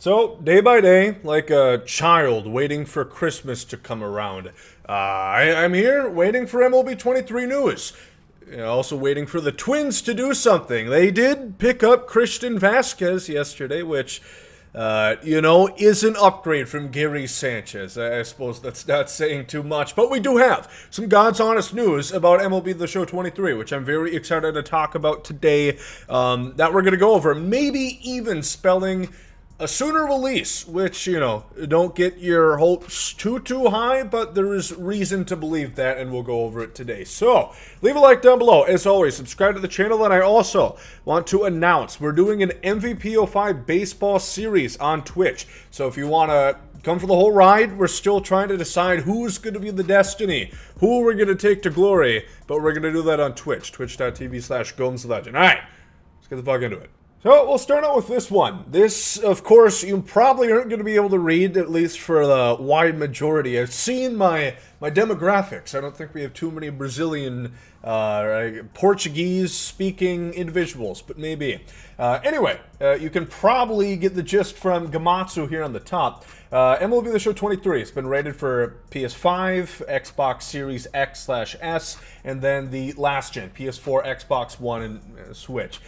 So, day by day, like a child waiting for Christmas to come around, I'm here waiting for MLB 23 news. Also waiting for the Twins to do something. They did pick up Christian Vasquez yesterday, which, is an upgrade from Gary Sanchez. I suppose that's not saying too much, but we do have some God's honest news about MLB The Show 23, which I'm very excited to talk about today, that we're going to go over. Maybe even spelling a sooner release, which, don't get your hopes too high, but there is reason to believe that, and we'll go over it today. So, leave a like down below. As always, subscribe to the channel, and I also want to announce we're doing an MVP 05 baseball series on Twitch. So if you want to come for the whole ride, we're still trying to decide who's going to be the destiny, who we're going to take to glory, but we're going to do that on Twitch, twitch.tv/GomesDaLegend. Alright, let's get the fuck into it. So, we'll start out with this one. This, of course, you probably aren't going to be able to read, at least for the wide majority. I've seen my demographics. I don't think we have too many Brazilian, Portuguese-speaking individuals, but maybe. Anyway, you can probably get the gist from Gamatsu here on the top. MLB The Show 23 has been rated for PS5, Xbox Series X/S, and then the last gen, PS4, Xbox One, and Switch.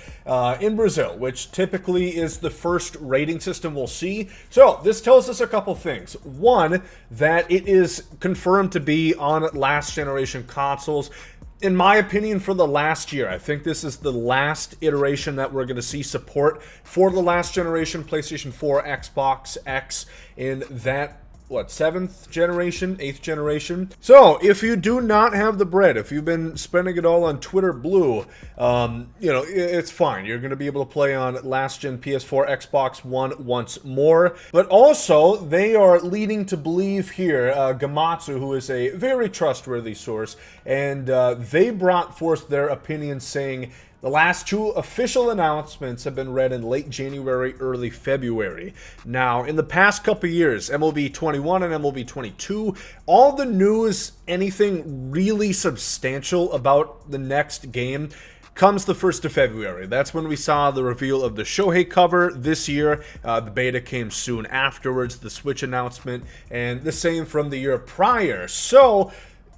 In Brazil, which typically is the first rating system we'll see. So, this tells us a couple things. One, that it is confirmed to be on last generation consoles. In my opinion, for the last year, I think this is the last iteration that we're going to see support for the last generation PlayStation 4, Xbox X in that, 7th generation, 8th generation. So, if you do not have the bread, if you've been spending it all on Twitter Blue, it's fine. You're going to be able to play on last-gen PS4, Xbox One once more. But also, they are leading to believe here, Gamatsu, who is a very trustworthy source, and they brought forth their opinion saying the last two official announcements have been read in late January, early February. Now, in the past couple years, MLB 21 and MLB 22, all the news, anything really substantial about the next game, comes the 1st of February. That's when we saw the reveal of the Shohei cover this year. The beta came soon afterwards, the Switch announcement, and the same from the year prior. So,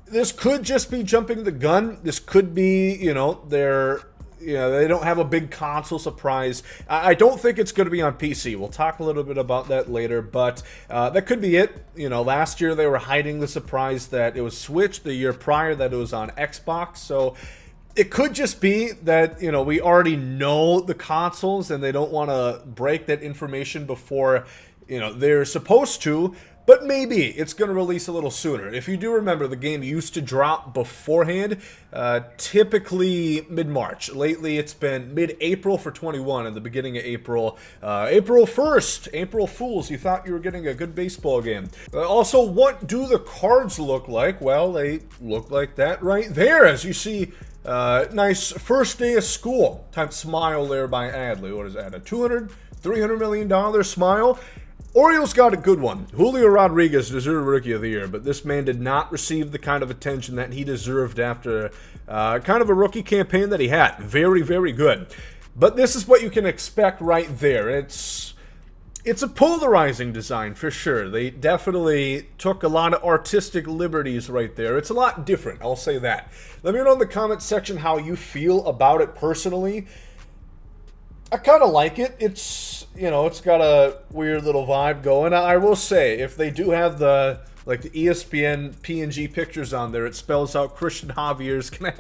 this could just be jumping the gun. This could be, they don't have a big console surprise. I don't think it's going to be on PC. We'll talk a little bit about that later, but that could be it. Last year they were hiding the surprise that it was Switch. The year prior that it was on Xbox. So it could just be that, we already know the consoles and they don't want to break that information before, they're supposed to. But maybe it's going to release a little sooner. If you do remember, the game used to drop beforehand, typically mid-March. Lately, it's been mid-April for 21 and the beginning of April. April 1st, April Fools, you thought you were getting a good baseball game. Also, what do the cards look like? Well, they look like that right there, as you see. Nice first day of school type smile there by Adley. What is that, a $300 million smile? Orioles got a good one. Julio Rodriguez deserved Rookie of the Year, but this man did not receive the kind of attention that he deserved after kind of a rookie campaign that he had. Very, very good. But this is what you can expect right there. It's a polarizing design for sure. They definitely took a lot of artistic liberties right there. It's a lot different, I'll say that. Let me know in the comment section how you feel about it personally. I kind of like it. It's got a weird little vibe going. I will say, if they do have the ESPN PNG pictures on there, it spells out Christian Javier's gonna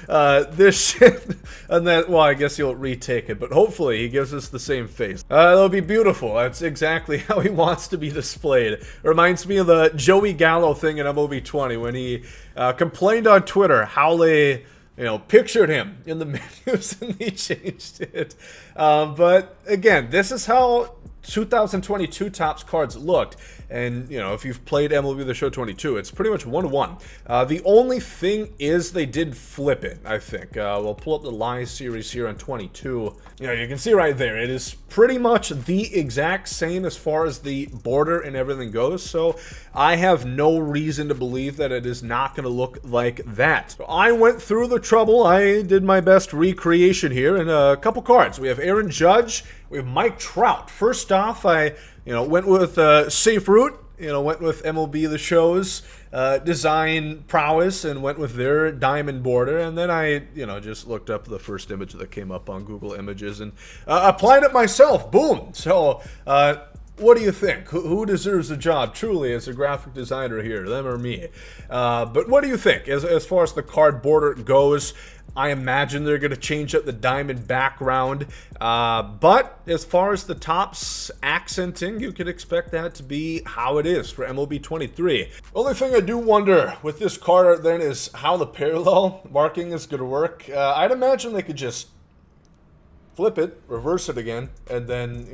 have this shit. And then, well, I guess he'll retake it, but hopefully he gives us the same face. That'll be beautiful. That's exactly how he wants to be displayed. It reminds me of the Joey Gallo thing in MLB 20 when he complained on Twitter how they pictured him in the menus and he changed it. But again, this is how 2022 Topps cards looked. And, if you've played MLB The Show 22, it's pretty much 1-to-1. The only thing is they did flip it, I think. We'll pull up the live series here on 22. You can see right there, it is pretty much the exact same as far as the border and everything goes. So I have no reason to believe that it is not going to look like that. So I went through the trouble. I did my best recreation here. And a couple cards. We have Aaron Judge We have Mike Trout. First off, I went with safe route. Went with MLB The Show's design prowess and went with their diamond border. And then I, just looked up the first image that came up on Google Images and applied it myself. Boom. So, what do you think? Who deserves the job truly as a graphic designer here, them or me? But what do you think as far as the card border goes? I imagine they're going to change up the diamond background. But as far as the tops accenting, you could expect that to be how it is for MLB 23. Only thing I do wonder with this card art then is how the parallel marking is going to work. I'd imagine they could just flip it, reverse it again, and then,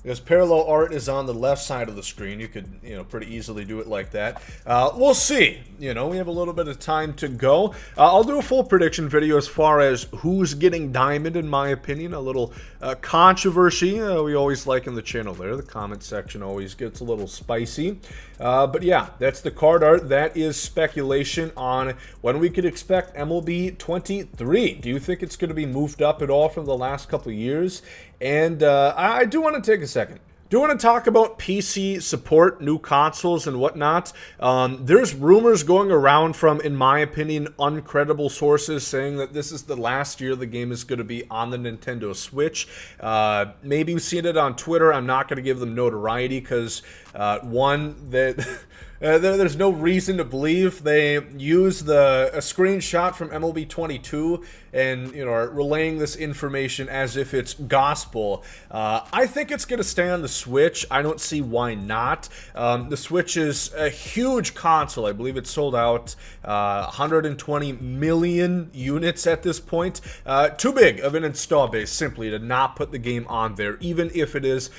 because parallel art is on the left side of the screen. You could, pretty easily do it like that. We'll see. We have a little bit of time to go. I'll do a full prediction video as far as who's getting diamond, in my opinion. A little controversy we always like in the channel there. The comment section always gets a little spicy. But yeah, that's the card art. That is speculation on when we could expect MLB 23. Do you think it's going to be moved up at all from the last couple of years? And I do want to take a second. Do want to talk about PC support, new consoles and whatnot. There's rumors going around from, in my opinion, uncredible sources saying that this is the last year the game is going to be on the Nintendo Switch. Maybe you've seen it on Twitter. I'm not going to give them notoriety because, one, that... there's no reason to believe. They use a screenshot from MLB 22 and are relaying this information as if it's gospel. I think it's going to stay on the Switch. I don't see why not. The Switch is a huge console. I believe it's sold out 120 million units at this point. Too big of an install base simply to not put the game on there, even if it is,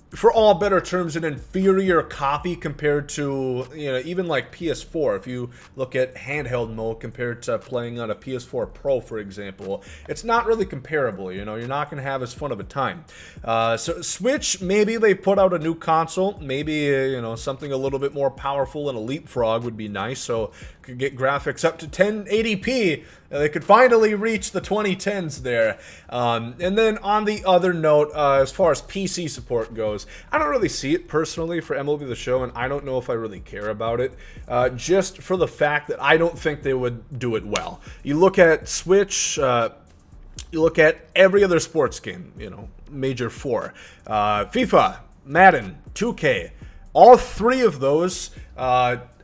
for all better terms, an inferior copy compared to, even like PS4. If you look at handheld mode compared to playing on a PS4 Pro, for example, it's not really comparable. You're not going to have as fun of a time. So Switch, maybe they put out a new console. Maybe, something a little bit more powerful and a leapfrog would be nice. So could get graphics up to 1080p. They could finally reach the 2010s there. And then on the other note, as far as PC support goes, I don't really see it personally for MLB The Show, and I don't know if I really care about it, just for the fact that I don't think they would do it well. You look at Switch, you look at every other sports game, major four, FIFA, Madden, 2K, all three of those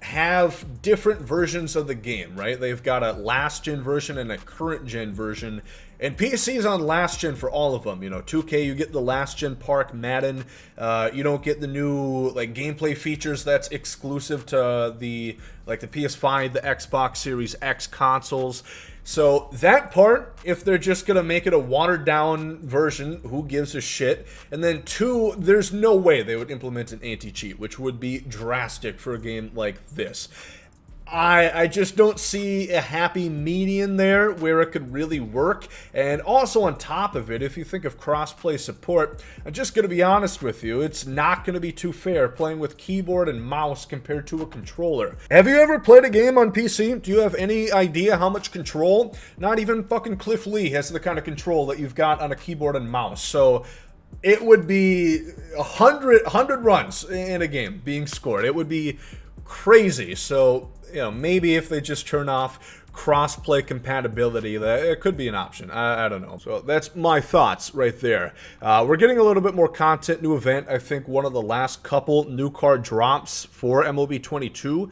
have different versions of the game, right? They've got a last-gen version and a current-gen version. And PC's on last-gen for all of them. 2K, you get the last-gen Park. Madden, you don't get the new gameplay features that's exclusive to the PS5, the Xbox Series X consoles. So that part, if they're just going to make it a watered-down version, who gives a shit? And then two, there's no way they would implement an anti-cheat, which would be drastic for a game like this. I just don't see a happy median there where it could really work. And also on top of it, if you think of crossplay support, I'm just going to be honest with you, it's not going to be too fair playing with keyboard and mouse compared to a controller. Have you ever played a game on PC? Do you have any idea how much control? Not even fucking Cliff Lee has the kind of control that you've got on a keyboard and mouse. So it would be 100 runs in a game being scored. It would be crazy. So maybe if they just turn off cross-play compatibility, that it could be an option. I don't know. So that's my thoughts right there. We're getting a little bit more content, new event. I think one of the last couple new card drops for MLB 22.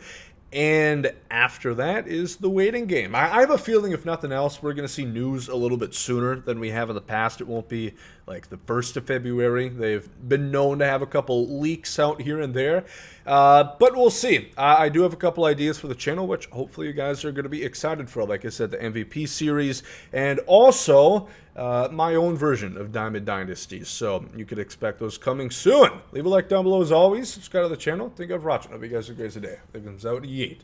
And after that is the waiting game. I have a feeling, if nothing else, we're going to see news a little bit sooner than we have in the past. It won't be like the 1st of February. They've been known to have a couple leaks out here and there. But we'll see. I do have a couple ideas for the channel, which hopefully you guys are going to be excited for. Like I said, the MVP series, and also my own version of Diamond Dynasties. So you could expect those coming soon. Leave a like down below as always. Subscribe to the channel. Thank you for watching. Hope you guys have a great day. It comes out. Yeet.